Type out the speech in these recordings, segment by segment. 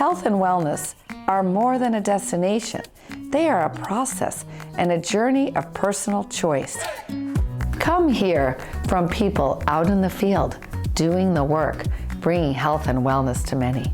Health and wellness are more than a destination. They are a process and a journey of personal choice. Come hear from people out in the field, doing the work, bringing health and wellness to many.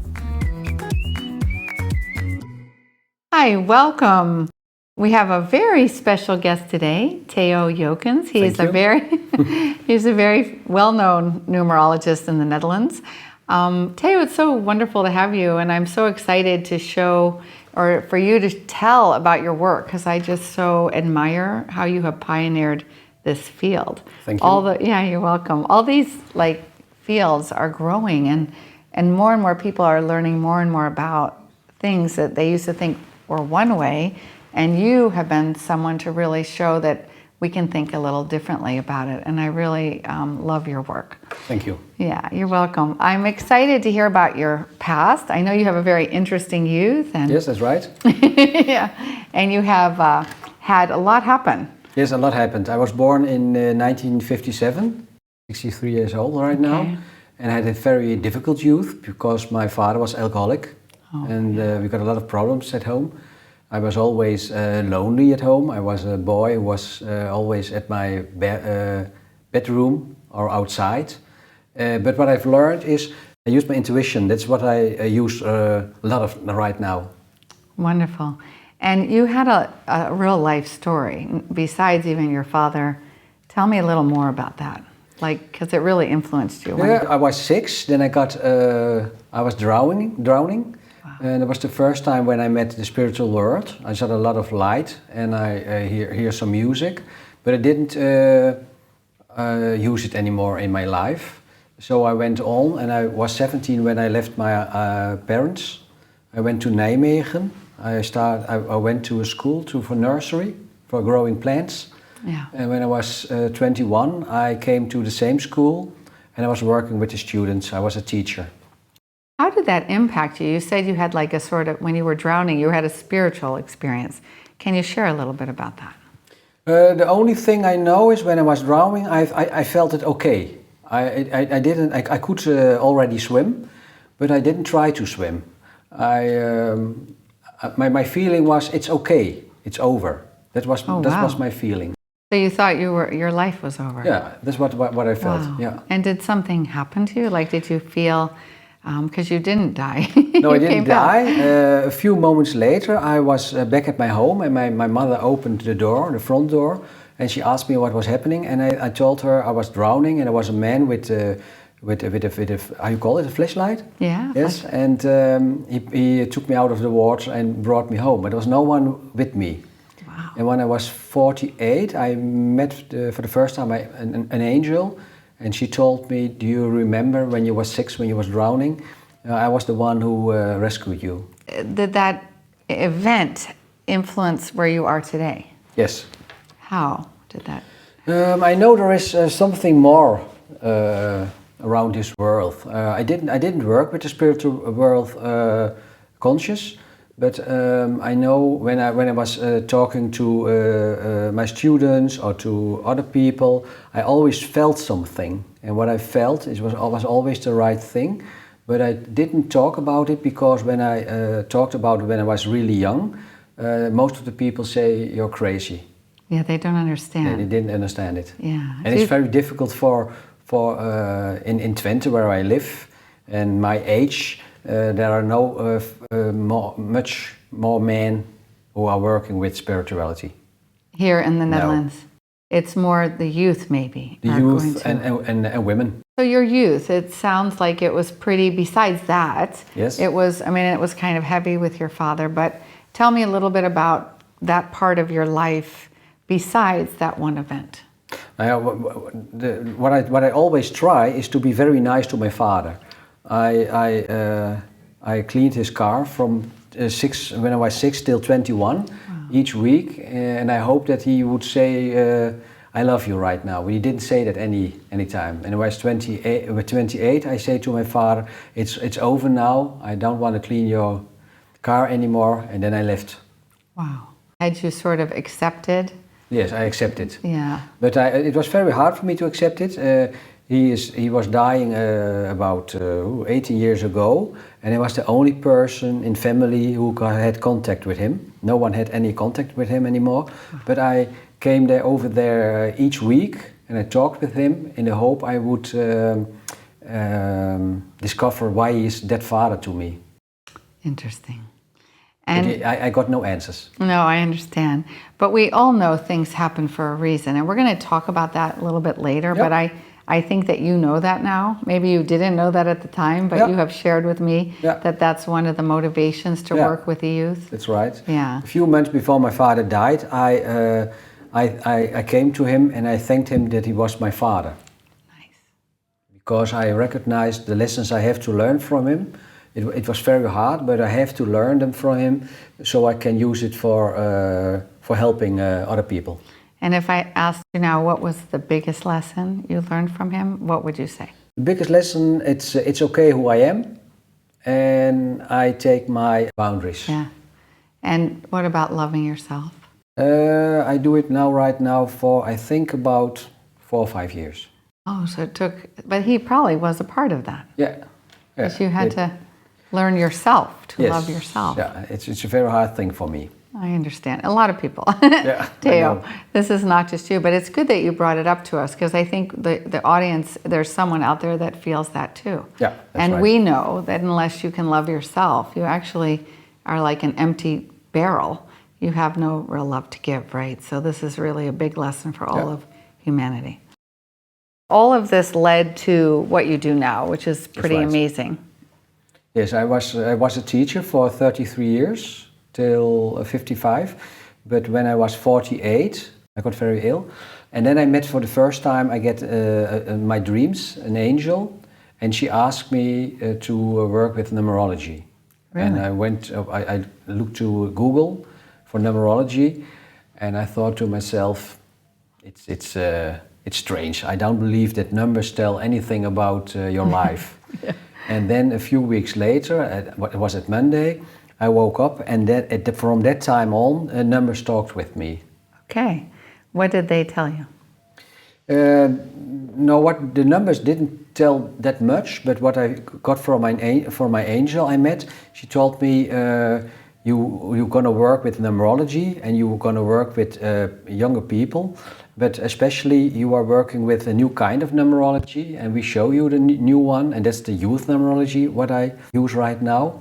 Hi, welcome. We have a very special guest today, Theo Jeukens. He's a very well-known numerologist in the Netherlands. Theo, it's so wonderful to have you, and I'm so excited to show, or for you to tell about your work, because I just so admire how you have pioneered this field. Thank you. You're welcome. All these fields are growing, and more people are learning more and more about things that they used to think were one way, and you have been someone to really show that we can think a little differently about it, and I really love your work. Thank you. Yeah, you're welcome. I'm excited to hear about your past. I know you have a very interesting youth. Yes, that's right. Yeah, and you have had a lot happen. Yes, a lot happened. I was born in 1957, 63 years old right now, and I had a very difficult youth because my father was alcoholic, and we got a lot of problems at home. I was always lonely at home. I was a boy who was always at my bedroom or outside. But what I've learned is I use my intuition. That's what I use a lot of right now. Wonderful. And you had a real life story besides even your father. Tell me a little more about that, because it really influenced you. Yeah, I was 6. Then I was drowning. And it was the first time when I met the spiritual world. I saw a lot of light and I hear some music, but I didn't use it anymore in my life. So I went on, and I was 17 when I left my parents. I went to Nijmegen. I went to a school for nursery, for growing plants. Yeah. And when I was 21, I came to the same school and I was working with the students. I was a teacher. How did that impact you? You said you had a sort of, when you were drowning, you had a spiritual experience. Can you share a little bit about that? The only thing I know is when I was drowning, I felt it okay. I could already swim, but I didn't try to swim. My feeling was it's okay, it's over. That was my feeling. So you thought your life was over? Yeah, that's what I felt. Wow. Yeah. And did something happen to you? Did you feel? Because you didn't die. No, I didn't die. A few moments later, I was back at my home, and my mother opened the front door, and she asked me what was happening, and I told her I was drowning, and there was a man with how you call it, a flashlight? Yeah. Yes, and he took me out of the water and brought me home, but there was no one with me. Wow. And when I was 48, I met for the first time an angel. And she told me, do you remember when you were 6, when you was drowning? I was the one who rescued you. Did that event influence where you are today? Yes. How did that? I know there is something more around this world. I didn't work with the spiritual world conscious, but I know when I was talking to my students or to other people, I always felt something. And what I felt was always the right thing, but I didn't talk about it because when I talked about it when I was really young, most of the people say you're crazy. Yeah, they don't understand. Yeah, they didn't understand it. Yeah. And it's very difficult for in Twente where I live and my age. There are much more men who are working with spirituality. Here in the Netherlands? No. It's more the youth maybe. The youth and women. So your youth, it sounds like it was pretty, besides that, yes. It was kind of heavy with your father, but tell me a little bit about that part of your life besides that one event. What I always try is to be very nice to my father. I cleaned his car from when I was 6 till 21 each week, and I hope that he would say, I love you right now. But he didn't say that any time. And when I was 28, I say to my father, it's over now. I don't want to clean your car anymore. And then I left. Wow. Had you sort of accepted? Yes, I accepted. Yeah. But it was very hard for me to accept it. He was dying about 18 years ago, and I was the only person in family who had contact with him. No one had any contact with him anymore, but I came over there each week, and I talked with him in the hope I would discover why he is that father to me. Interesting. And And I got no answers. no, I understand. But we all know things happen for a reason, and we're going to talk about that a little bit later. Yep. But I think that you know that now. Maybe you didn't know that at the time, but Yep. you have shared with me Yep. that that's one of the motivations to Yeah. work with the youth. That's right. Yeah. A few months before my father died, I came to him and I thanked him that he was my father. Nice. Because I recognized the lessons I have to learn from him. It was very hard, but I have to learn them from him so I can use it for helping other people. And if I asked you now, what was the biggest lesson you learned from him, what would you say? The biggest lesson, it's okay who I am, and I take my boundaries. Yeah. And what about loving yourself? I do it right now for, I think, about 4 or 5 years. Oh, so it took, but he probably was a part of that. Yeah. Because you had to learn yourself to Yes. love yourself. Yeah, it's a very hard thing for me. I understand. A lot of people. Yeah, I Theo, know. this is not just you, but it's good that you brought it up to us because I think the audience, there's someone out there that feels that too. Yeah, that's and right. we know that unless you can love yourself, you actually are like an empty barrel. You have no real love to give, right? So this is really a big lesson for all Yeah. of humanity. All of this led to what you do now, which is pretty right. amazing. Yes, I was a teacher for 33 years till 55, but when I was 48, I got very ill, and then I met for the first time. I get in my dreams an angel, and she asked me to work with numerology. Really? And I went. I looked to Google for numerology, and I thought to myself, it's strange. I don't believe that numbers tell anything about your life. Yeah. And then a few weeks later, it was at Monday, I woke up, and from that time on, numbers talked with me. Okay. What did they tell you? No, what the numbers didn't tell that much, but what I got from my angel I met, she told me, you're gonna work with numerology and you're gonna work with younger people, but especially you are working with a new kind of numerology, and we show you the new one, and that's the youth numerology, what I use right now.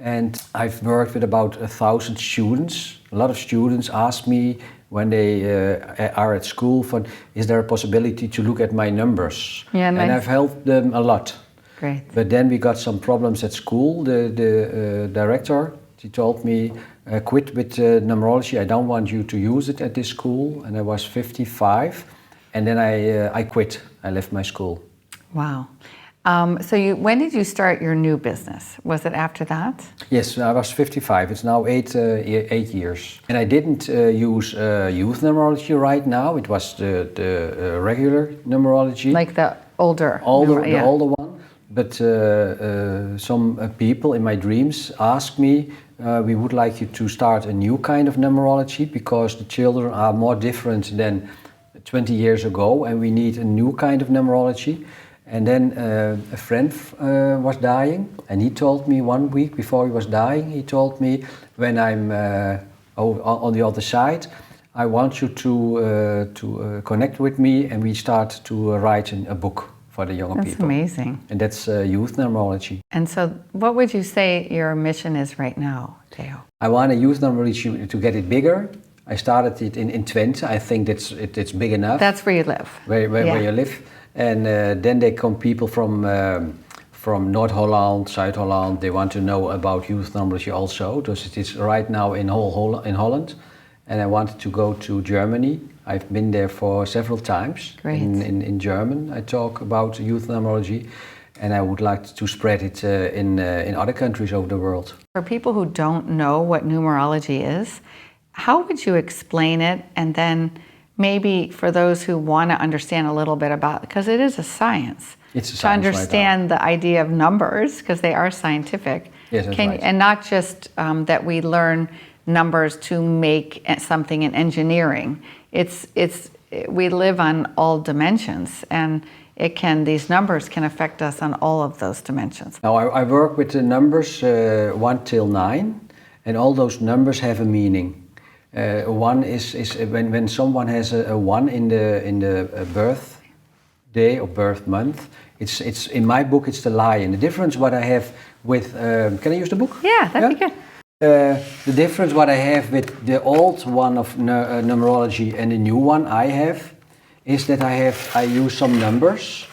And I've worked with about 1,000 students. A lot of students ask me when they are at school, is there a possibility to look at my numbers? Yeah, nice. And I've helped them a lot. Great. But then we got some problems at school. The director, she told me, quit with numerology. I don't want you to use it at this school. And I was 55, and then I quit. I left my school. Wow. So when did you start your new business? Was it after that? Yes, I was 55. It's now 8 years. And I didn't use youth numerology right now. It was the regular numerology. Like the older? The older one. But some people in my dreams asked me, we would like you to start a new kind of numerology because the children are more different than 20 years ago, and we need a new kind of numerology. And then a friend was dying, and he told me 1 week before he was dying, he told me, when I'm on the other side, I want you to connect with me, and we start to write a book for the younger people. That's amazing. And that's youth numerology. And so what would you say your mission is right now, Theo? I want a youth numerology to get it bigger. I started it in Twente. I think it's big enough. That's where you live. Where you live. And then they come people from North Holland, South Holland. They want to know about youth numerology also, because it is right now in Holland. And I wanted to go to Germany. I've been there for several times. Great. In German, I talk about youth numerology, and I would like to spread it in other countries over the world. For people who don't know what numerology is, how would you explain it? And then maybe for those who want to understand a little bit about, because it is a science. It's a to science understand the idea of numbers, because they are scientific. Yes, that's right. And not just that we learn numbers to make something in engineering. We live on all dimensions, and these numbers can affect us on all of those dimensions. Now I work with the numbers 1 till 9, and all those numbers have a meaning. One is when someone has a 1 in the birth day or birth month. It's in my book. It's the lion. The difference what I have with can I use the book? Yeah, that'd be good. The difference what I have with the old one of numerology and the new one I have is that I use some numbers,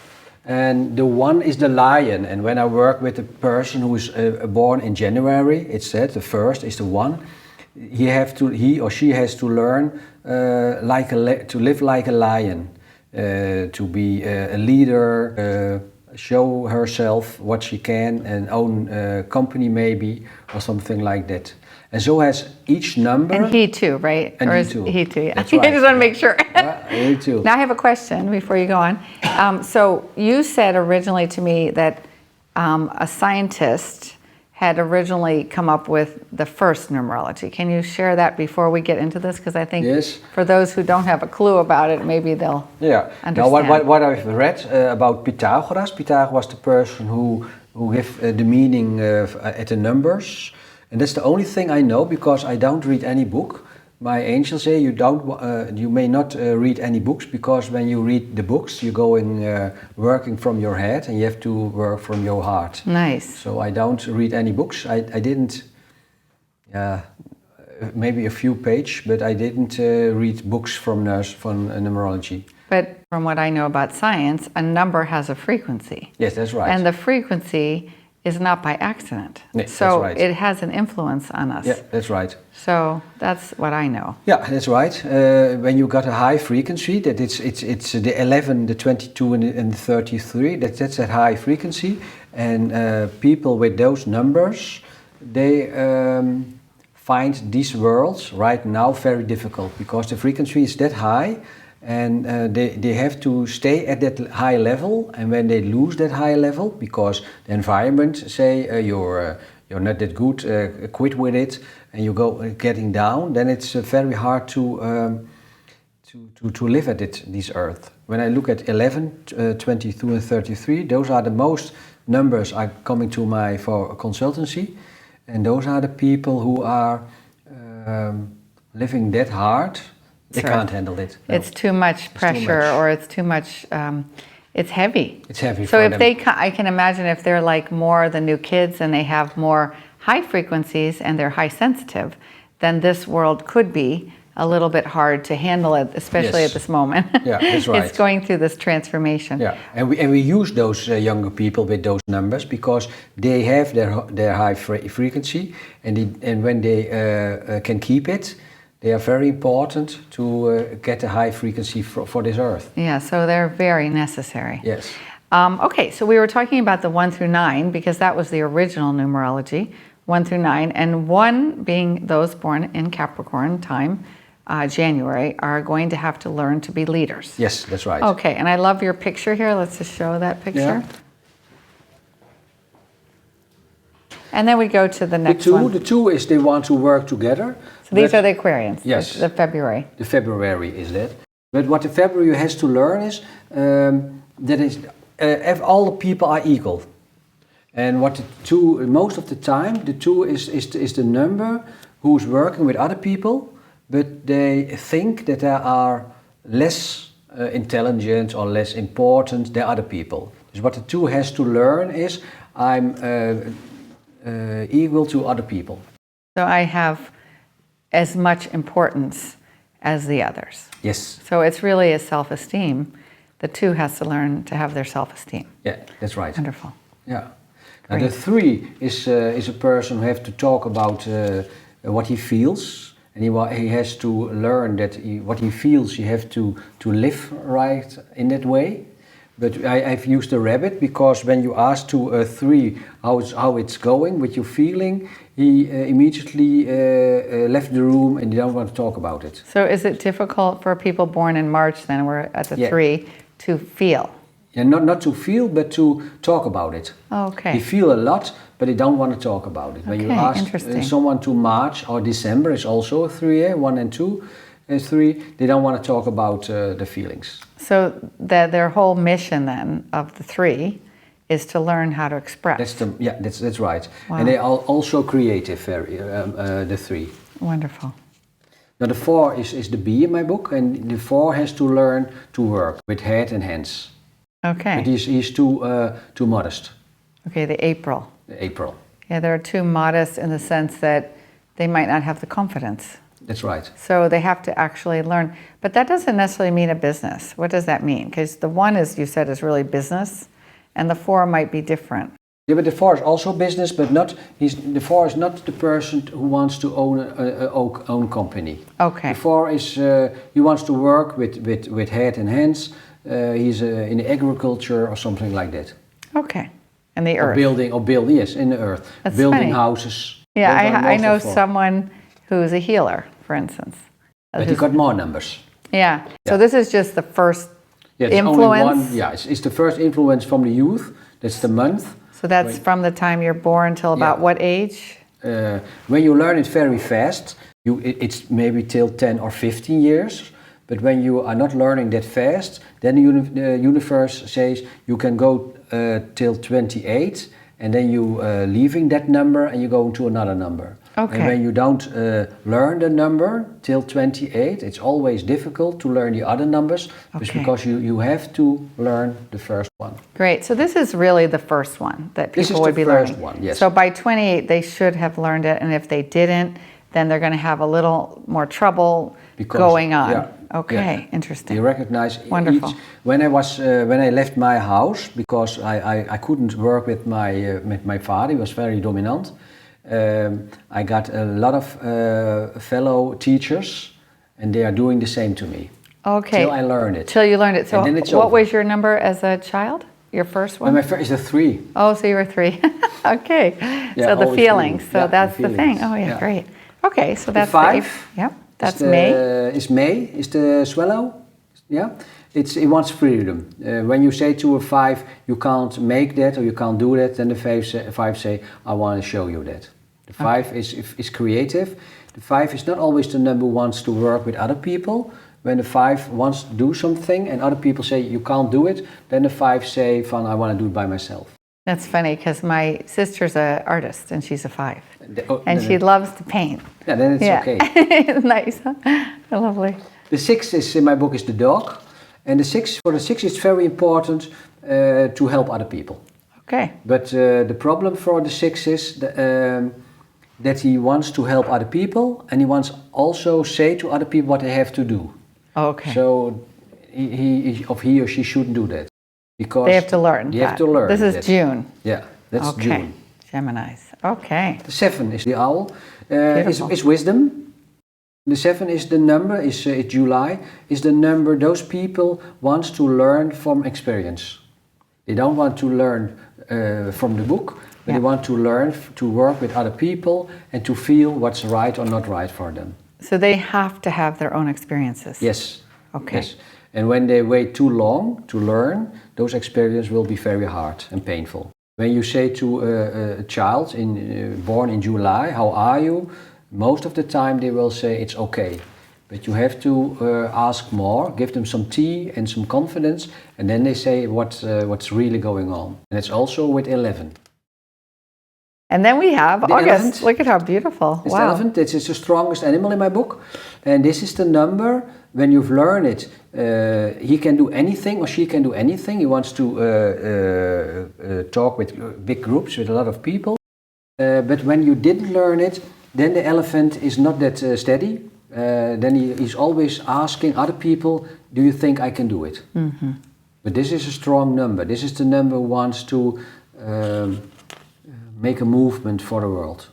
and the 1 is the lion. And when I work with a person who is born in January, it's said the first is the 1. He or she has to learn to live like a lion, to be a leader, show herself what she can, and own a company maybe, or something like that. And so has each number. And he too, right? And or he is too. He too, yeah. That's I right. just want to make sure. He too. Now I have a question before you go on. So you said originally to me that a scientist had originally come up with the first numerology. Can you share that before we get into this? Because I think Yes. for those who don't have a clue about it, maybe they'll understand. Now what I've read about Pythagoras. Pythagoras was the person who gave the meaning at the numbers, and that's the only thing I know because I don't read any book. My angels say you may not read any books, because when you read the books, you're going working from your head, and you have to work from your heart. Nice. So I don't read any books. I didn't. Maybe a few pages, but I didn't read books from numerology. But from what I know about science, a number has a frequency. Yes, that's right. And the frequency is not by accident. Yes, so that's right. it has an influence on us. Yeah, that's right. So that's what I know. Yeah, that's right. When you got a high frequency, that it's the 11, the 22, and the 33. That's a high frequency, and people with those numbers, they find these worlds right now very difficult, because the frequency is that high, and they have to stay at that high level. And when they lose that high level, because the environment say you're not that good, quit with it, and you go getting down, then it's very hard to live at this earth. When I look at 11, 22, and 33, those are the most numbers are coming to for consultancy, and those are the people who are living that hard. They can't handle it. No. It's too much pressure, or it's too much. It's heavy. It's heavy. So for if them. I can imagine if they're like more the new kids and they have more high frequencies and they're high sensitive, then this world could be a little bit hard to handle it, especially Yes. at this moment. Yeah, that's right. It's going through this transformation. Yeah, and we use those younger people with those numbers because they have their high frequency, and when they can keep it, they are very important to get a high frequency for this earth. Yeah, so they're very necessary. Yes. Okay, so we were talking about the 1 through 9 because that was the original numerology, 1 through 9, and 1 being those born in Capricorn time, January, are going to have to learn to be leaders. Yes, that's right. Okay, and I love your picture here. Let's just show that picture. Yeah. And then we go to the next one. The two is they want to work together. So these are the Aquarians. Yes. The February. The February is that. But what the February has to learn is that if all the people are equal. And what the two, most of the time, the two is the number who's working with other people, but they think that they are less intelligent or less important than other people. So what the two has to learn is I'm equal to other people. So I have as much importance as the others. Yes. So it's really a self-esteem. The 2 has to learn to have their self-esteem. Yeah, that's right. Wonderful. Yeah. And the 3 is a person who has to talk about what he feels, and he has to learn that what he feels, you have to live right in that way. But I've used the rabbit because when you ask to a 3 how it's going with your feeling, he immediately left the room and he don't want to talk about it. So is it difficult for people born in March, then we're at the 3, to feel? Yeah, not to feel, but to talk about it. Okay. They feel a lot, but they don't want to talk about it. When you Okay, ask interesting. someone to March or December, is also a 3, 1 and 2. and 3, they don't want to talk about the feelings. So their whole mission then of the 3 is to learn how to express. That's right. Wow. And they are also creative, very the 3. Wonderful. Now the 4 is the B in my book, and the 4 has to learn to work with head and hands. Okay. But he's too modest. Okay, the April. April. Yeah, they're too modest in the sense that they might not have the confidence. That's right. So they have to actually learn. But that doesn't necessarily mean a business. What does that mean? Because the 1, as you said, is really business, and the 4 might be different. Yeah, but the 4 is also business, but the 4 is not the person who wants to own a own company. Okay. The 4 is he wants to work with head and hands. He's in agriculture or something like that. Okay. And the earth. Or building, yes, in the earth. That's building funny. houses. Yeah, I know someone who's a healer, for instance. But he got more numbers. Yeah. So this is just the first influence. Only one. Yeah, it's the first influence from the youth. That's the month. So that's from the time you're born till about what age? When you learn it very fast, it's maybe till 10 or 15 years. But when you are not learning that fast, then the universe says you can go till 28, and then you leaving that number and you go into another number. Okay. And when you don't learn the number till 28, it's always difficult to learn the other numbers, because you have to learn the first one. Great. So this is really the first one that people would be learning. This is the first one, yes. So by 28, they should have learned it, and if they didn't, then they're going to have a little more trouble going on. Yeah, okay, interesting. You recognize. Wonderful. When I left my house, because I couldn't work with my father, he was very dominant. I got a lot of fellow teachers, and they are doing the same to me. Okay. Till I learned it. Till you learned it. So and then it's what over. was your number as a child? Your first one? My first is a 3. Oh, so you were 3. Okay. Yeah, so the always feelings. 3. So Yeah, that's the the thing. feelings. Oh, yeah, Yeah. great. Okay, so that's the 5. Yep, that's May. Is May, is the swallow. Yeah. It wants freedom. When you say to a 5, you can't make that or you can't do that, then the 5 say, I want to show you that. The 5 is creative. The 5 is not always the number who wants to work with other people. When the 5 wants to do something and other people say you can't do it, then the 5 say, "Fine, I want to do it by myself." That's funny because my sister's an artist and she's a 5. And she loves to paint. Yeah, then it's okay. Nice, huh? Lovely. The 6 is in my book is the dog. And for the 6 it's very important to help other people. Okay. But the problem for the 6 is that he wants to help other people, and he wants also say to other people what they have to do. Okay. So he or she shouldn't do that, because they have to learn. They have to learn. This is June. Yeah, that's June. Geminis. Okay. The 7 is the owl. Is wisdom. The 7 is the number. Is July. Is the number those people wants to learn from experience. They don't want to learn from the book. But they want to learn to work with other people and to feel what's right or not right for them. So they have to have their own experiences? Yes. Okay. Yes. And when they wait too long to learn, those experiences will be very hard and painful. When you say to a child born in July, how are you? Most of the time they will say it's okay. But you have to ask more, give them some tea and some confidence, and then they say what's really going on. And it's also with 11. And then we have August. Elephant. Look at how beautiful. It's wow. the elephant. It's the strongest animal in my book. And this is the number, when you've learned it, he can do anything or she can do anything. He wants to talk with big groups, with a lot of people. But when you didn't learn it, then the elephant is not that steady. Then he's always asking other people, do you think I can do it? Mm-hmm. But this is a strong number. This is the number who wants to make a movement for the world.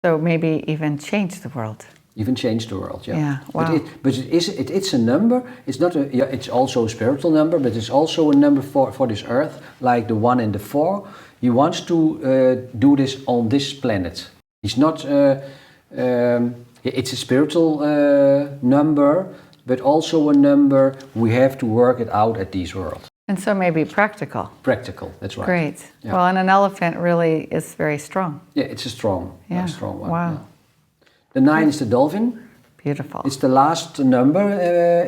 So maybe even change the world. Even change the world, yeah. Yeah, wow. But it's a number. It's not a. Yeah, it's also a spiritual number, but it's also a number for this earth, like the 1 and the 4. He wants to do this on this planet. He's not. It's a spiritual number, but also a number we have to work it out at this world. And so maybe practical. Practical, that's right. Great. Yeah. Well, and an elephant really is very strong. Yeah, it's a strong one. Wow. Yeah. The 9 is the dolphin. Beautiful. It's the last number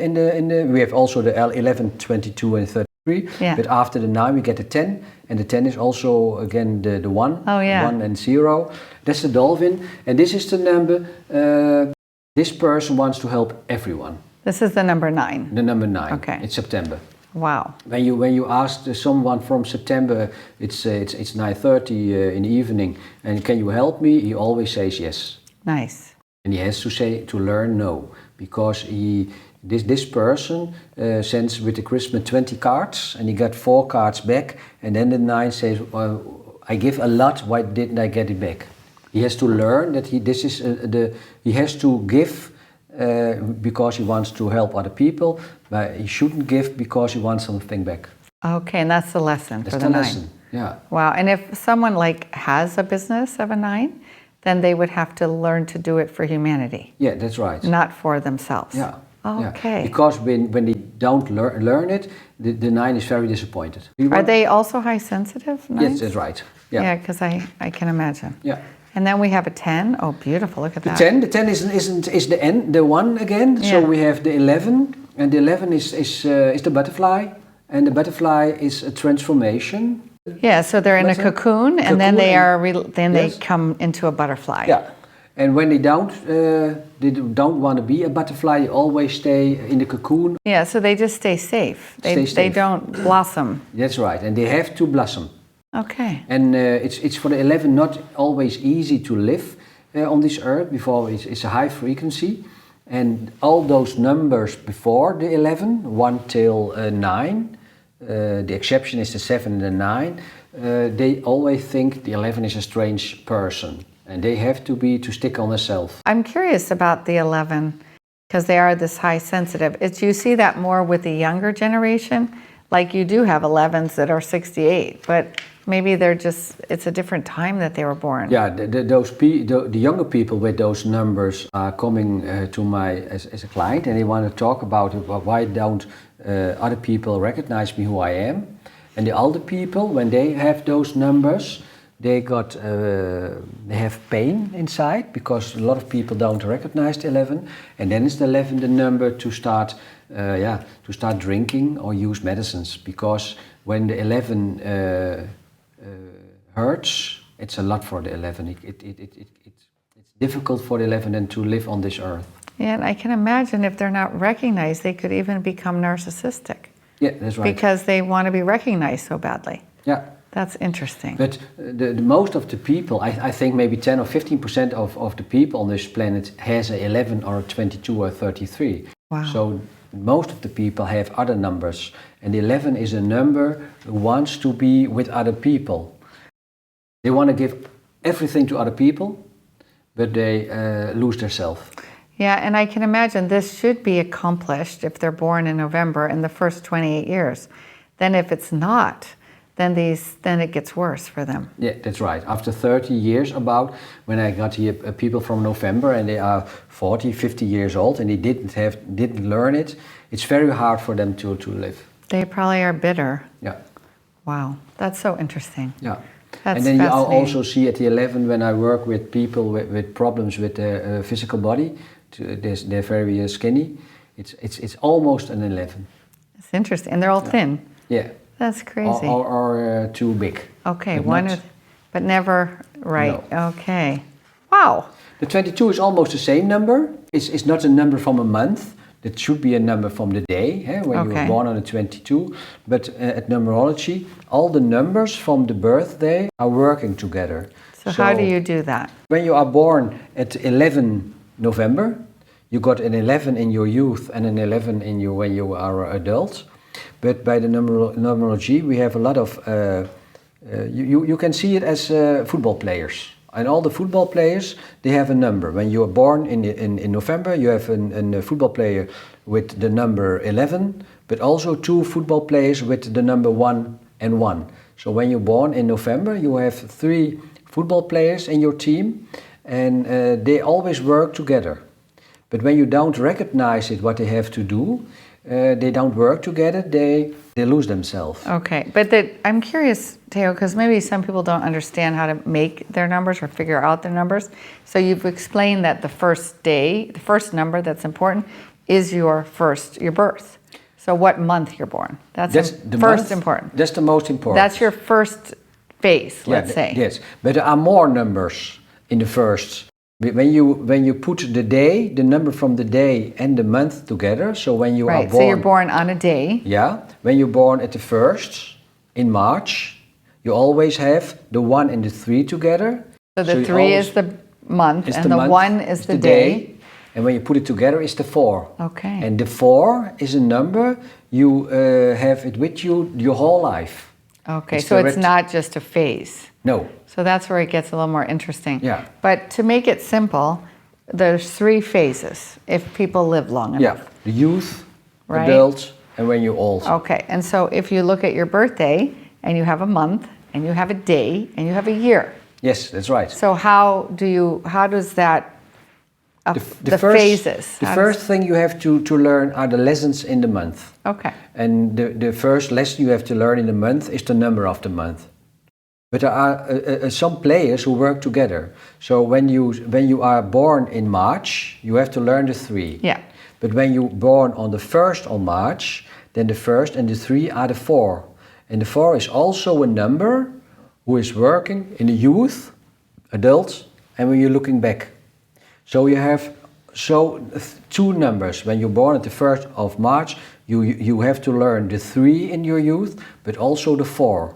in the. We have also the 11, 22, and 33. Yeah. But after the 9, we get the 10, and the 10 is also again the 1. Oh, yeah. 1 and 0. That's the dolphin, and this is the number. This person wants to help everyone. This is the number 9. The number 9. Okay. It's September. Wow. When you ask someone from September, it's 9:30 in the evening, and can you help me? He always says yes. Nice. And he has to learn no, because this person sends with the Christmas 20 cards, and he got 4 cards back, and then the 9 says, I give a lot, why didn't I get it back? He has to learn that he has to give because he wants to help other people, but he shouldn't give because he wants something back. Okay, and that's the lesson That's for the the 9. lesson. Yeah. Wow. And if someone has a business of a 9, then they would have to learn to do it for humanity. Yeah, that's right. Not for themselves. Yeah. Okay. Yeah. Because when they don't learn it, the 9 is very disappointed. Are they also high sensitive? 9s? Yes, that's right. Yeah. Yeah, because I can imagine. Yeah. And then we have a 10. Oh, beautiful. Look at that. The 10 is the end, the 1 again. Yeah. So we have the 11, and the 11 is the butterfly, and the butterfly is a transformation. Yeah, so they're in a cocoon, and then they they Yes. come into a butterfly. Yeah. And when they don't want to be a butterfly, they always stay in the cocoon. Yeah, so they just stay safe. They don't blossom. That's right, and they have to blossom. Okay. And it's for the 11 not always easy to live on this earth, before it's a high frequency. And all those numbers before the 11, 1 till 9, the exception is the 7 and the 9, they always think the 11 is a strange person. And they have to stick on themselves. I'm curious about the 11, because they are this high sensitive. Do you see that more with the younger generation? Like you do have 11s that are 68, but maybe it's a different time that they were born. Yeah, the younger people with those numbers are coming to my as a client, and they want to talk about why don't other people recognize me who I am. And the older people, when they have those numbers, they have pain inside, because a lot of people don't recognize the 11, and then it's the 11 the number to start drinking or use medicines, because when the 11 hurts, it's a lot for the 11. It's difficult for the 11 then to live on this earth. Yeah, and I can imagine if they're not recognized, they could even become narcissistic. Yeah, that's right. Because they want to be recognized so badly. Yeah. That's interesting. But the most of the people, I think maybe 10 or 15% of the people on this planet has a 11 or a 22 or 33. Wow. So most of the people have other numbers. And the 11 is a number who wants to be with other people. They want to give everything to other people, but they lose themselves. Yeah, and I can imagine this should be accomplished if they're born in November in the first 28 years. Then if it's not, then it gets worse for them. Yeah, that's right. After 30 years about, when I got here people from November and they are 40, 50 years old and they didn't learn it, it's very hard for them to live. They probably are bitter. Yeah. Wow, that's so interesting. Yeah. That's and then you fascinating. also see at the 11 when I work with people with problems with their physical body, they're very skinny. It's almost an 11. It's interesting, and they're all thin. Yeah. That's crazy. Or too big. Okay, but but never right. No. Okay. Wow. The 22 is almost the same number. It's not a number from a month. That should be a number from the day, when you were born on the 22. But at numerology, all the numbers from the birthday are working together. So how do you do that? When you are born at 11 November, you got an 11 in your youth and an 11 in when you are adult. But by the numerology, we have a lot of, you can see it as football players. And all the football players, they have a number. When you are born in November, you have a football player with the number 11, but also 2 football players with the number 1 and 1. So when you're born in November, you have 3 football players in your team, and they always work together. But when you don't recognize it, what they have to do, they don't work together, they lose themselves. Okay, but I'm curious, Theo, because maybe some people don't understand how to make their numbers or figure out their numbers. So you've explained that the first day, the first number that's important is your birth. So what month you're born? That's the first important. That's the most important. That's your first phase, let's say. Yes, but there are more numbers in the first. When you put the day, the number from the day and the month together, so when you are born... so you're born on a day. Yeah, when you're born at the 1st, in March, you always have the 1 and the 3 together. So the 3 is the month and the 1 is the day. And when you put it together, it's the 4. Okay. And the 4 is a number you have it with you your whole life. Okay, so it's not just a phase. No. So that's where it gets a little more interesting. Yeah. But to make it simple, there's 3 phases if people live long enough. Yeah, the youth, adults, and when you're old. Okay, and so if you look at your birthday and you have a month and you have a day and you have a year. Yes, that's right. So how does that, the phases? The first thing you have to learn are the lessons in the month. Okay. And the first lesson you have to learn in the month is the number of the month. But there are some players who work together. So when you are born in March, you have to learn the 3. Yeah. But when you're born on the 1st of March, then the 1st and the 3 are the 4. And the 4 is also a number who is working in the youth, adults, and when you're looking back. So you have 2 numbers. When you're born at the 1st of March, you have to learn the 3 in your youth, but also the 4.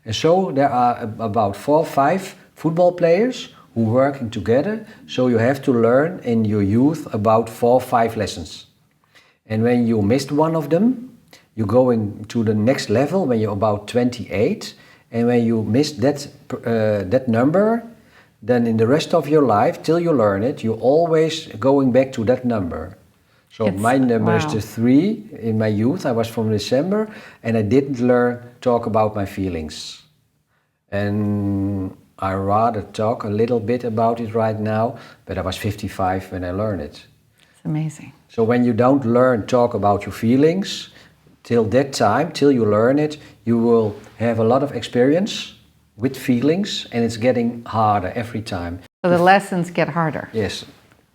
And so there are about 4 or 5 football players who are working together. So you have to learn in your youth about 4 or 5 lessons. And when you missed one of them, you're going to the next level when you're about 28. And when you missed that number, then in the rest of your life, till you learn it, you're always going back to that number. So my number is the 3 in my youth. I was from December and I didn't talk about my feelings. And I rather talk a little bit about it right now, but I was 55 when I learned it. It's amazing. So when you don't talk about your feelings, till that time, till you learn it, you will have a lot of experience with feelings and it's getting harder every time. So the lessons get harder. Yes,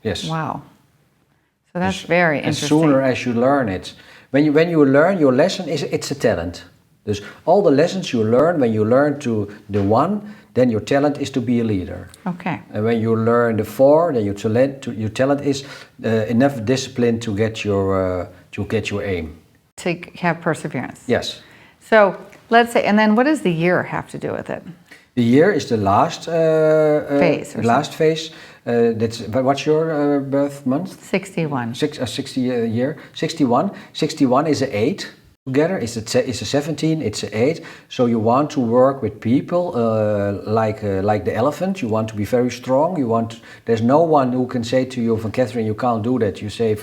yes. Wow. So that's very interesting. As sooner as you learn it. When you learn your lesson, it's a talent. Dus all the lessons you learn, when you learn to the 1, then your talent is to be a leader. Okay. And when you learn the 4, then your talent is enough discipline to get your aim. To have perseverance. Yes. So let's say, and then what does the year have to do with it? The year is the last phase. Last phase. What's your birth month? 61. 60 year. 61. 61 is an 8. Together it's a 17. It's an 8. So you want to work with people like the elephant. You want to be very strong. There's no one who can say to you, "Van Catherine, you can't do that." You say,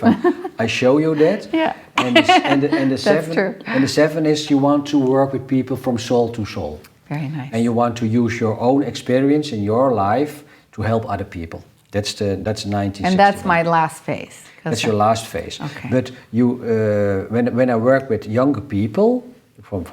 "I show you that." Yeah. And the 7. That's true. And the 7 is you want to work with people from soul to soul. Very nice. And you want to use your own experience in your life to help other people. That's 1961. And that's my last phase. That's your last phase. Okay. But you, when I work with younger people, from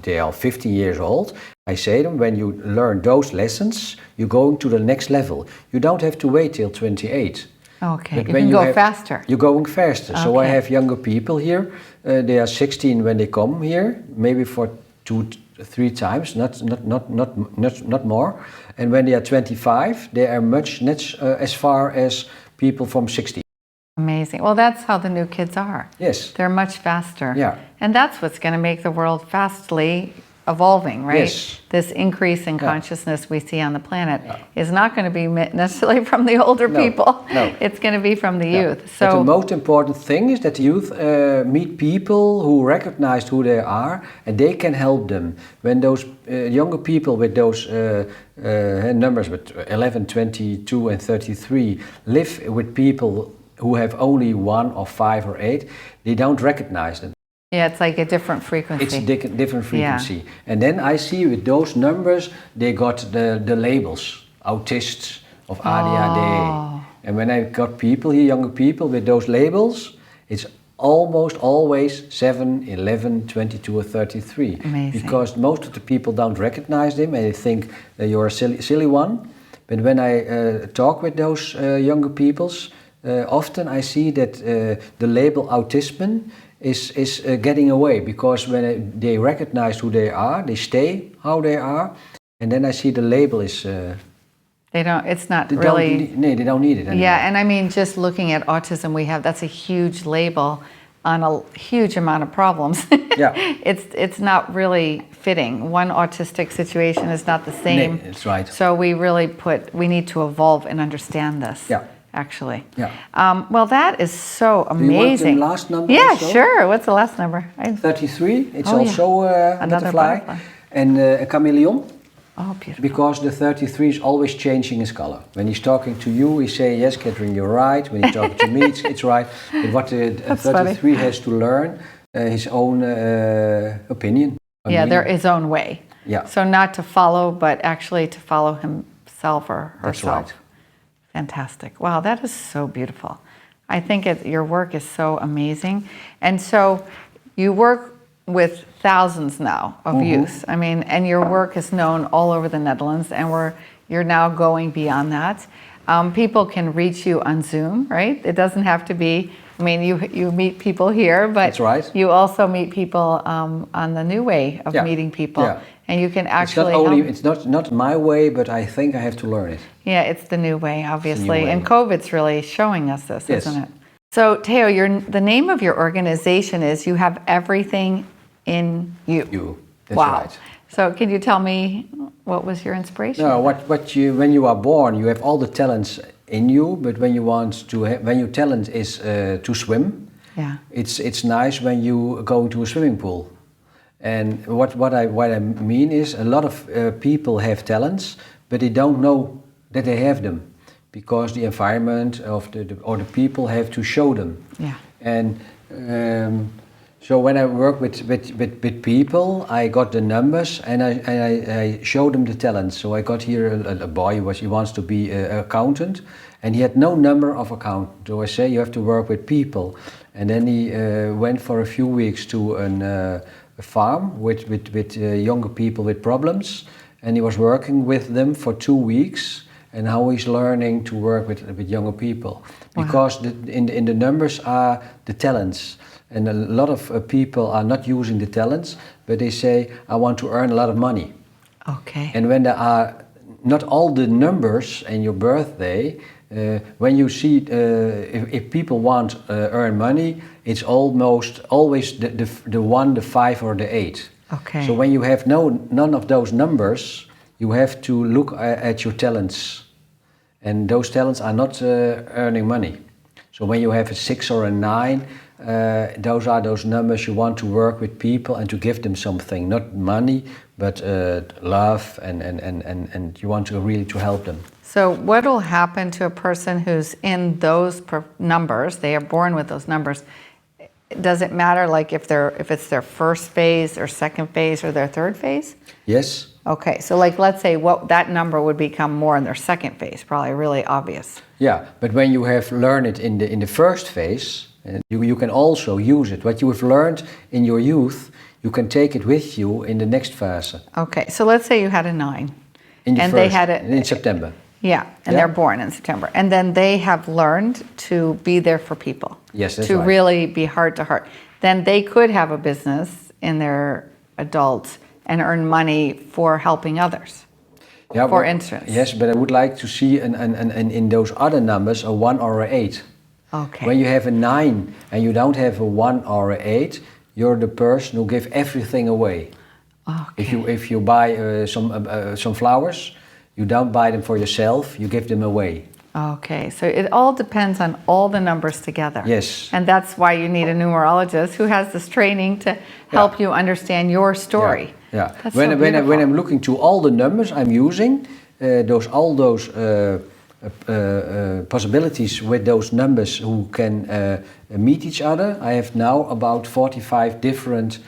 they are 50 years old, I say to them, when you learn those lessons, you're going to the next level. You don't have to wait till 28. Okay, But you when can you go faster. You're going faster. So I have younger people here. They are 16 when they come here, maybe for 2-3 times, not more. And when they are 25, they are much as far as people from 60. Amazing. Well, that's how the new kids are. Yes. They're much faster. Yeah. And that's what's going to make the world fastly evolving, right? Yes. This increase in consciousness we see on the planet is not going to be necessarily from the older people. No. It's going to be from the youth. So but the most important thing is that the youth meet people who recognize who they are and they can help them. When those younger people with those numbers, with 11, 22 and 33, live with people who have only 1 or 5 or 8, they don't recognize them. yeah, it's like a different frequency. It's a different frequency. Yeah. And then I see with those numbers, they got the labels, autists of ADHD. Oh. And when I got people here, younger people with those labels, it's almost always 7, 11, 22 or 33. Amazing. Because most of the people don't recognize them and they think that you're a silly one. But when I talk with those younger peoples, often I see that the label autism is getting away, because when they recognize who they are, they stay how they are, and then I see the label is... They don't, it's not they really... they don't need it anymore. Yeah, and I mean, just looking at autism, that's a huge label on a huge amount of problems. Yeah. It's not really fitting. One autistic situation is not the same. Nee, that's right. So we need to evolve and understand this. Yeah. Actually. Yeah. Well, that is so amazing. Do you want the last number? Yeah, also? Sure. What's the last number? 33. It's Oh, also a another butterfly and a chameleon. Oh, beautiful. Because the 33 is always changing his color. When he's talking to you, he say, yes, Catherine, you're right. When he's talking to me, it's right. But what the 33 has to learn, his own opinion. Yeah, his own way. Yeah. So not to follow, but actually to follow himself or herself. That's right. Fantastic. Wow, that is so beautiful. I think your work is so amazing. And so you work with thousands now of youth. I mean, and your work is known all over the Netherlands, and you're now going beyond that. People can reach you on Zoom, right? It doesn't have to be, I mean, you meet people here, but that's right. You also meet people on the new way of meeting people. Yeah. And you can actually it's not my way, but I think I have to learn it. Yeah, it's the new way, obviously. New way. And COVID's really showing us this, yes. Isn't it? So, Theo, the name of your organization is You Have Everything in You. That's wow. right. So, can you tell me what was your inspiration? No, when you are born, you have all the talents in you, but when your talent is to swim, yeah, it's nice when you go into a swimming pool. And what I mean is, a lot of people have talents, but they don't know that they have them, because the environment of or the people have to show them. Yeah. And so when I work with people, I got the numbers and I show them the talents. So I got here a boy he wants to be an accountant, and he had no number of accountant. So I say you have to work with people, and then he went for a few weeks to a farm with younger people with problems, and he was working with them for 2 weeks, and how he's learning to work with younger people. Wow. Because in the numbers are the talents, and a lot of people are not using the talents, but they say, I want to earn a lot of money. Okay. And when there are not all the numbers in your birthday, when you see if people want earn money, it's almost always the 1, the 5 or the 8. Okay. So when you have none of those numbers, you have to look at your talents, and those talents are not earning money. So when you have a 6 or a 9, those are those numbers you want to work with people and to give them something, not money, but love, and you want to really to help them. So what will happen to a person who's in those numbers? They are born with those numbers. Does it matter, like if it's their first phase or second phase or their third phase? Yes. Okay, so like let's say that number would become more in their second phase, probably really obvious. Yeah, but when you have learned it in the first phase, you can also use it. What you have learned in your youth, you can take it with you in the next phase. Okay, so let's say you had a 9. They had it in September. Yeah, and they're born in September. And then they have learned to be there for people. Yes, that's to right. really be heart to heart. Then they could have a business in their adults and earn money for helping others, for instance. Yes, but I would like to see in those other numbers a 1 or a 8. Okay. When you have a 9 and you don't have a 1 or a 8, you're the person who gives everything away. Okay. If you buy some flowers, you don't buy them for yourself, you give them away. Okay, so it all depends on all the numbers together. Yes. And that's why you need a numerologist who has this training to help you understand your story. Yeah. That's When I'm looking to all the numbers I'm using, all those possibilities with those numbers who can meet each other, I have now about 45 different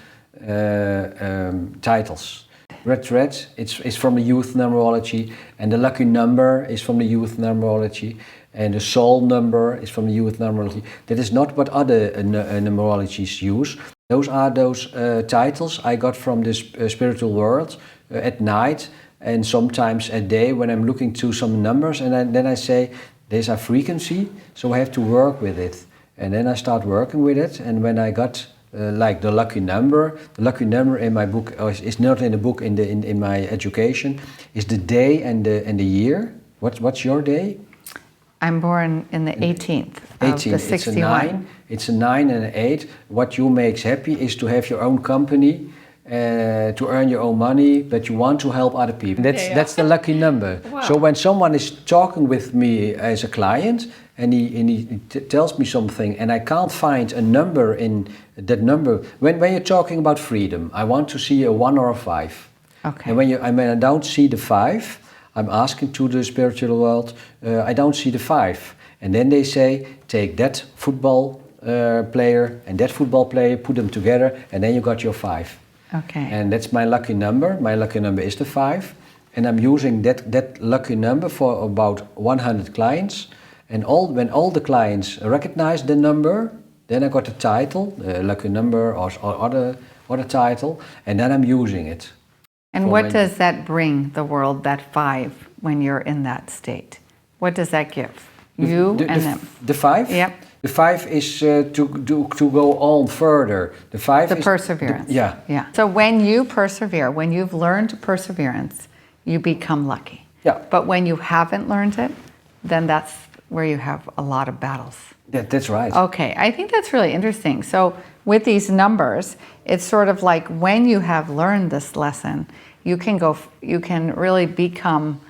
titles. Red thread, it's from the youth numerology, and the lucky number is from the youth numerology, and the soul number is from the youth numerology. That is not what other numerologies use. Those are those titles I got from this spiritual world at night, and sometimes at day when I'm looking to some numbers, and then I say, there's a frequency, so I have to work with it. And then I start working with it, and when I got like the lucky number in my book is not in the book, in my education, is the day and the year. What's your day? I'm born in the 18th of the 61. It's a 9 and an 8. What you makes happy is to have your own company, to earn your own money, but you want to help other people. That's the lucky number. Wow. So when someone is talking with me as a client and he tells me something and I can't find a number in that number, when you're talking about freedom, I want to see a 1 or a 5. Okay. And when I don't see the 5, I'm asking to the spiritual world, I don't see the 5. And then they say, take that football player and that football player, put them together, and then you got your 5. Okay. And that's my lucky number. My lucky number is the 5. And I'm using that lucky number for about 100 clients. And when all the clients recognize the number, then I got the title, the lucky number or other title, and then I'm using it. And what does that bring the world, that 5, when you're in that state? What does that give? You and them. The 5? Yep. The 5 is to go on further. The 5 the is perseverance. Yeah. So when you persevere, when you've learned perseverance, you become lucky. Yeah. But when you haven't learned it, then that's where you have a lot of battles. That's right. Okay, I think that's really interesting. So with these numbers, it's sort of like when you have learned this lesson, you can really become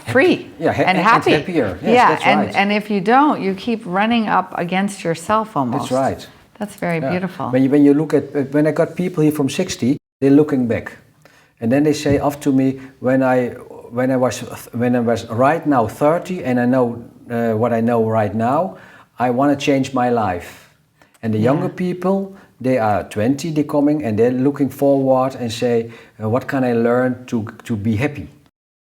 free and happy. And happier. Yes, that's right. And if you don't, you keep running up against yourself almost. That's right. That's very beautiful. When you look at, when I got people here from 60, they're looking back. And then they say after me, when I was right now 30 and I know what I know right now, I want to change my life. And the younger people, they are 20, they're coming and they're looking forward and say, what can I learn to be happy?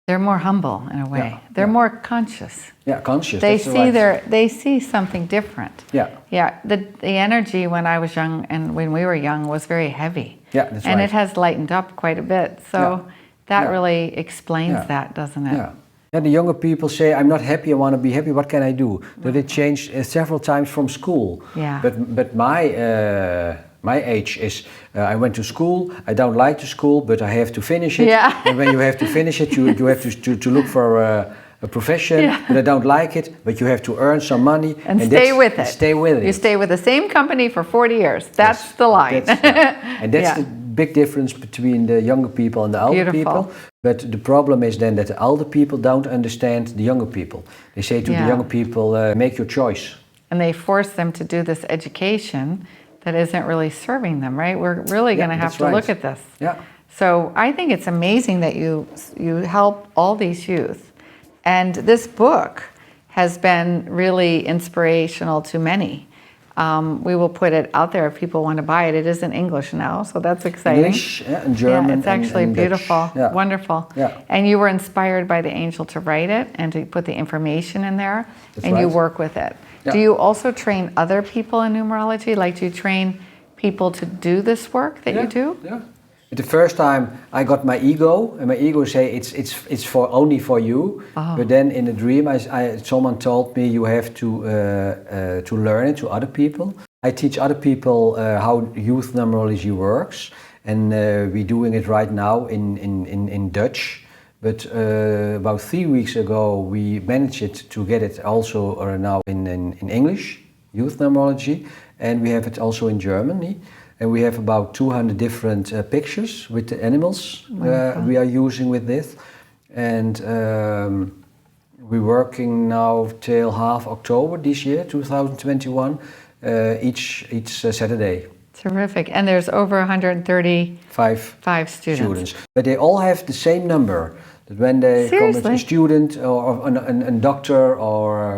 They're more humble in a way. Yeah. They're more conscious. Yeah, conscious. They see something different. Yeah. Yeah. The energy when I was young and when we were young was very heavy. Yeah, that's and right. it has lightened up quite a bit. So that really explains that, doesn't it? Yeah. And the younger people say, I'm not happy, I want to be happy, what can I do? So they changed several times from school. Yeah. But my age is, I went to school, I don't like the school, but I have to finish it. Yeah. And when you have to finish it, you have to look for a profession, but I don't like it, but you have to earn some money. And stay with it. Stay with it. You stay with the same company for 40 years. That's the line. And that's the big difference between the younger people and the older people. But the problem is then that the older people don't understand the younger people. They say to the younger people, make your choice. And they force them to do this education that isn't really serving them, right? We're really going to have to look at this. Yeah. So I think it's amazing that you help all these youth. And this book has been really inspirational to many. We will put it out there if people want to buy it. It is in English now, so that's exciting. English and German. Yeah, it's actually and beautiful, wonderful. Yeah. And you were inspired by the angel to write it and to put the information in there, you work with it. Yeah. Do you also train other people in numerology? Like, do you train people to do this work that you do? Yeah. The first time I got my ego, and my ego say it's for only for you. Oh. But then in a dream, someone told me you have to learn it to other people. I teach other people how youth numerology works, and we're doing it right now in Dutch. But about 3 weeks ago, we managed to get it also now in English, youth numerology, and we have it also in Germany. And we have about 200 different pictures with the animals we are using with this. And we're working now till half October this year, 2021, each Saturday. Terrific. And there's over 135 students. But they all have the same number. That when they come as a student or a doctor or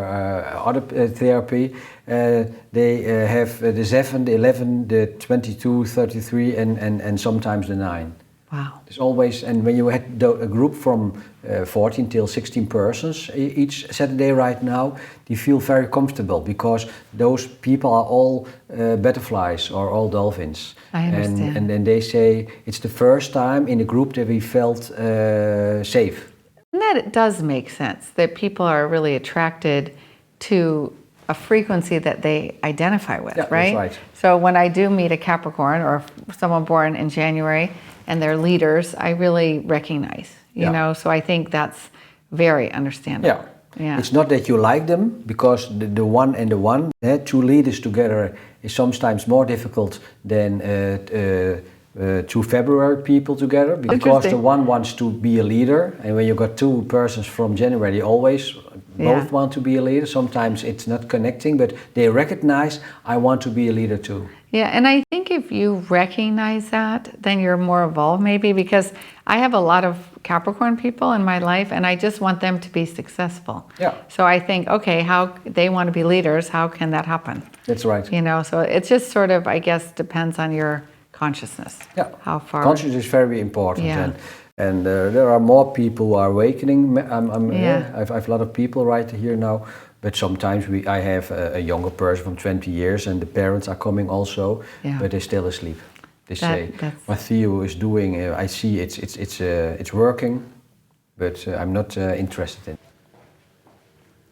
other therapy, they have the 7, the 11, the 22, 33 and sometimes the 9. Wow. There's always, and when you had a group from 14 till 16 persons each Saturday right now, you feel very comfortable because those people are all butterflies or all dolphins. I understand. And then they say it's the first time in a group that we felt safe. And that it does make sense that people are really attracted to a frequency that they identify with, Yeah, right? that's right. So when I do meet a Capricorn or someone born in January and they're leaders, I really recognize, you know, so I think that's very understandable. Yeah. It's not that you like them, because the one and the one, two leaders together is sometimes more difficult than two February people together, because the one wants to be a leader, and when you got two persons from January, they always both want to be a leader. Sometimes it's not connecting, but they recognize, I want to be a leader too. Yeah, and I think if you recognize that, then you're more evolved maybe, because I have a lot of Capricorn people in my life and I just want them to be successful. Yeah. So I think, okay, how they want to be leaders, how can that happen? That's right. You know, so it's just sort of, I guess, depends on your consciousness. Yeah. How far. Consciousness is very important. Yeah. And there are more people who are awakening. I have a lot of people right here now. But sometimes I have a younger person from 20 years and the parents are coming also, but they're still asleep. They say, what Theo is doing, I see it's working, but I'm not interested in it.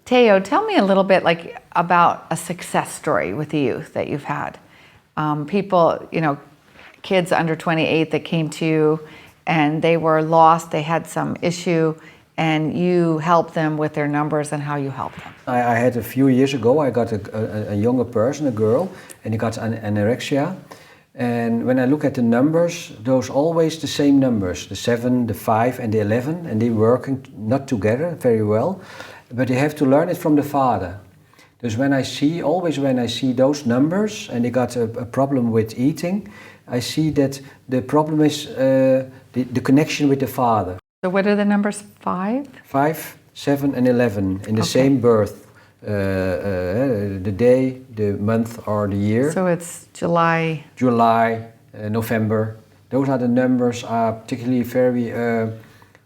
Theo, tell me a little bit about a success story with the youth that you've had. People, you know, kids under 28 that came to you and they were lost, they had some issue, and you helped them with their numbers and how you helped them. I had a few years ago, I got a younger person, a girl, and he got anorexia. And when I look at the numbers, those always the same numbers, the 7, the 5 and the 11, and they working not together very well, but they have to learn it from the father. Because when I see those numbers and they got a problem with eating, I see that the problem is the connection with the father. So what are the numbers? 5? 5, 7 and 11 in the same birth. The day, the month or the year. So it's July. July, November. Those are the numbers are particularly very,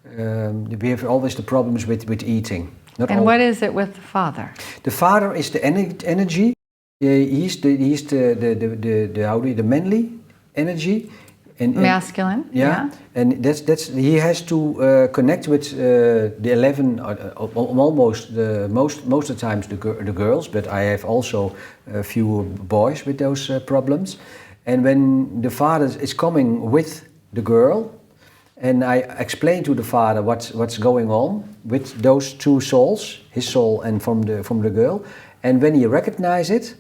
we have always the problems with eating. And what is it with the father? The father is the energy. He's the manly energy. And masculine. Yeah. And that's he has to connect with the 11, almost most of the times the girls, but I have also a few boys with those problems. And when the father is coming with the girl, and I explain to the father what's going on with those two souls, his soul and from the girl, and when he recognizes it,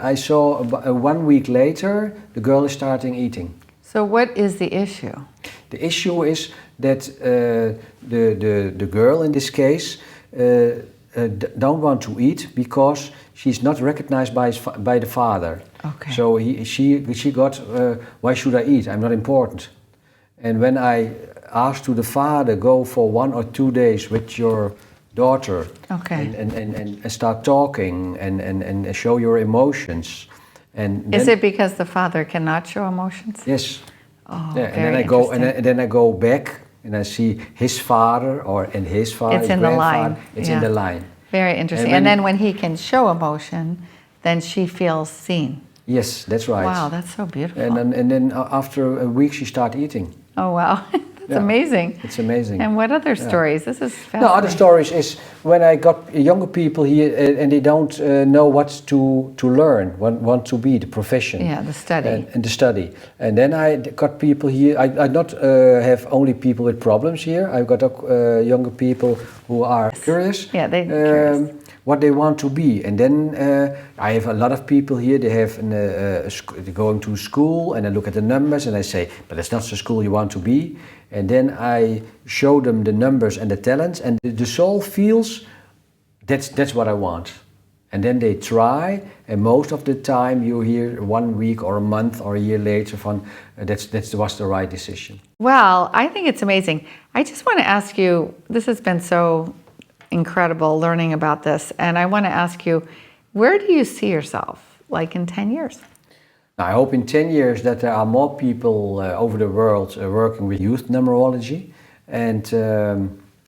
I saw 1 week later the girl is starting eating. So what is the issue? The issue is that the girl in this case don't want to eat because she's not recognized by the father. Okay. So she got, why should I eat? I'm not important. And when I asked to the father, go for 1 or 2 days with your daughter, and start talking and show your emotions. And is it because the father cannot show emotions? Yes. Oh, yeah, and then I go back and I see his father and his father. It's in the line. It's in the line. Very interesting. And then when he can show emotion, then she feels seen. Yes, that's right. Wow, that's so beautiful. And then after a week she starts eating. Oh wow. That's amazing. It's amazing. And what other stories? This is fascinating. No, other stories is when I got younger people here and they don't know what to learn, want to be the profession. Yeah, the study. And the study. And then I got people here. I not have only people with problems here. I've got younger people who are curious. Yeah, they're curious. What they want to be. And then I have a lot of people here, they have they're going to school and I look at the numbers and I say, but that's not the school you want to be. And then I show them the numbers and the talents and the soul feels that's what I want. And then they try and most of the time you hear 1 week or a month or a year later from that was the right decision. Well, I think it's amazing. I just want to ask you, this has been so incredible learning about this, and I want to ask you, where do you see yourself like in 10 years? I hope in 10 years that there are more people over the world working with youth numerology, and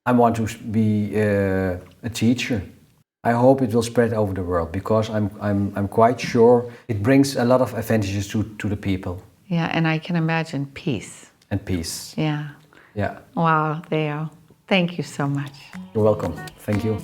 I want to be a teacher. I hope it will spread over the world because I'm quite sure it brings a lot of advantages to the people. Yeah, and I can imagine peace. And peace. Yeah. Yeah. Wow, Theo. Thank you so much. You're welcome. Thank you.